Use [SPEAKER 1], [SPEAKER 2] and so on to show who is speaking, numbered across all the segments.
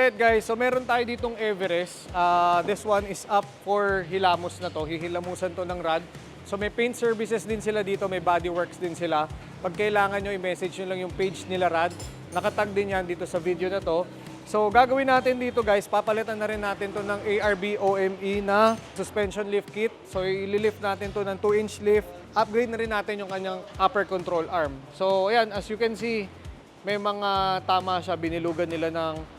[SPEAKER 1] Alright guys, so meron tayo ditong Everest. This one is up for hilamos na to. Hihilamusan to ng rad. So may paint services din sila dito, may bodyworks din sila. Pag kailangan nyo, i-message nyo lang yung page nila rad. Nakatag din yan dito sa video na to. So gagawin natin dito guys, papalitan na rin natin to ng ARB OME na suspension lift kit. So ililift natin to ng 2-inch lift. Upgrade na rin natin yung kanyang upper control arm. So ayan, as you can see, may mga tama siya, binilugan nila ng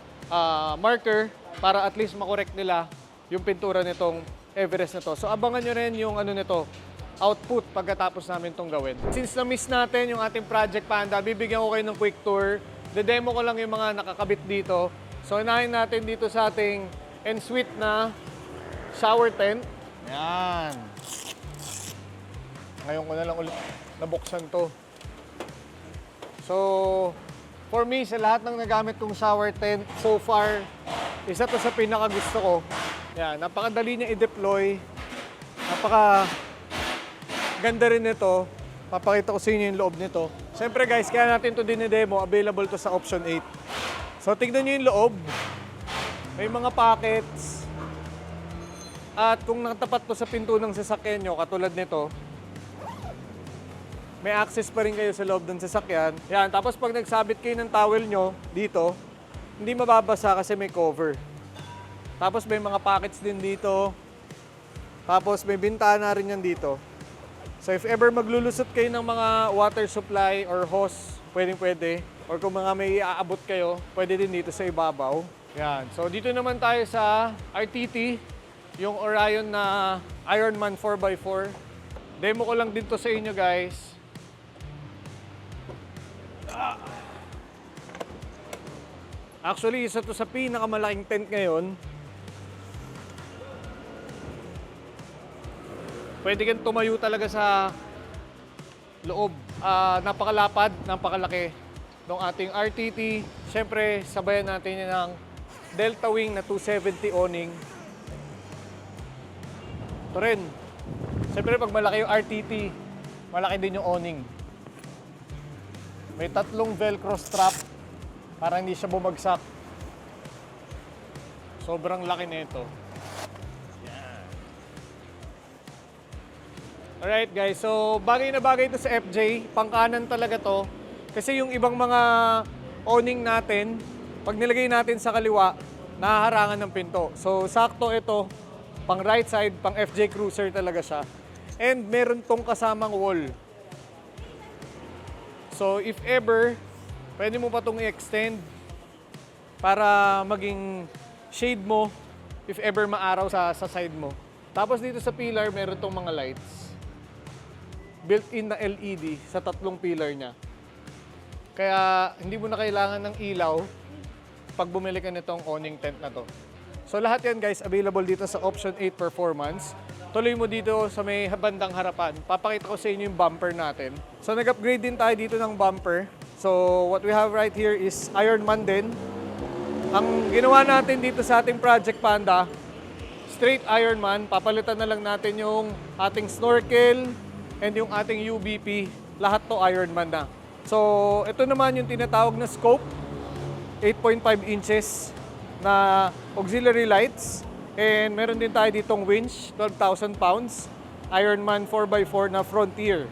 [SPEAKER 1] marker para at least makorek nila yung pintura nitong Everest na to. So abangan nyo rin yung ano nito, output pagkatapos namin itong gawin. Since na-miss natin yung ating Project Panda, bibigyan ko kayo ng quick tour. De-demo ko lang yung mga nakakabit dito. So unahin natin dito sa ating en-suite na shower tent. Yan. Ngayon ko na lang ulit nabuksan to. So, for me, sa lahat ng nagamit kong shower tent so far, isa to sa pinakagusto ko. Yan, napakadali niya i-deploy. Ganda rin nito. Papakita ko sa inyo yung loob nito. Siyempre guys, kaya natin to dinidemo, available to sa option 8. So tignan nyo yung loob. May mga pockets. At kung nakatapat to sa pinto ng sasakyan nyo, katulad nito, may access pa rin kayo sa loob ng sasakyan. Yan, tapos pag nagsabit kayo ng towel nyo dito, hindi mababasa kasi may cover. Tapos may mga pockets din dito. Tapos may bintana rin yan dito. So if ever maglulusot kayo ng mga water supply or hose, pwede. Or kung mga may iaabot kayo, pwede din dito sa ibabaw. Yan. So dito naman tayo sa RTT, yung Orion na Ironman 4x4. Demo ko lang din to sa inyo guys. Actually, isa to sa pinakamalaking tent ngayon. Pwede kang tumayo talaga sa loob. Napakalapad, napakalaki ng ating RTT. Siyempre, sabayan natin yan ng Delta Wing na 270 awning. Ito rin. Siyempre, pag malaki yung RTT, malaki din yung awning. May 3 velcro strap para hindi siya bumagsak. Sobrang laki nito. Alright guys, so bagay na bagay ito sa FJ. Pangkanan talaga to. Kasi yung ibang mga awning natin, pag nilagay natin sa kaliwa, nahaharangan ng pinto. So sakto ito, pang right side, pang FJ Cruiser talaga siya. And meron tong kasamang wall. So if ever, pwede mo pa itong i-extend para maging shade mo if ever maaraw sa side mo. Tapos dito sa pillar, meron itong mga lights. Built-in na LED sa 3 pillar niya. Kaya hindi mo na kailangan ng ilaw pag bumili ka nitong awning tent na to. So lahat yan guys, available dito sa option 8 performance. Tuloy mo dito sa may bandang harapan. Papakita ko sa inyo yung bumper natin. So nag-upgrade din tayo dito ng bumper. So what we have right here is Ironman din. Ang ginawa natin dito sa ating Project Panda, straight Ironman. Papalitan na lang natin yung ating snorkel and yung ating UBP. Lahat to Ironman na. So ito naman yung tinatawag na scope. 8.5 inches na auxiliary lights. And meron din tayo ditong winch, 12,000 pounds. Ironman 4x4 na Frontier.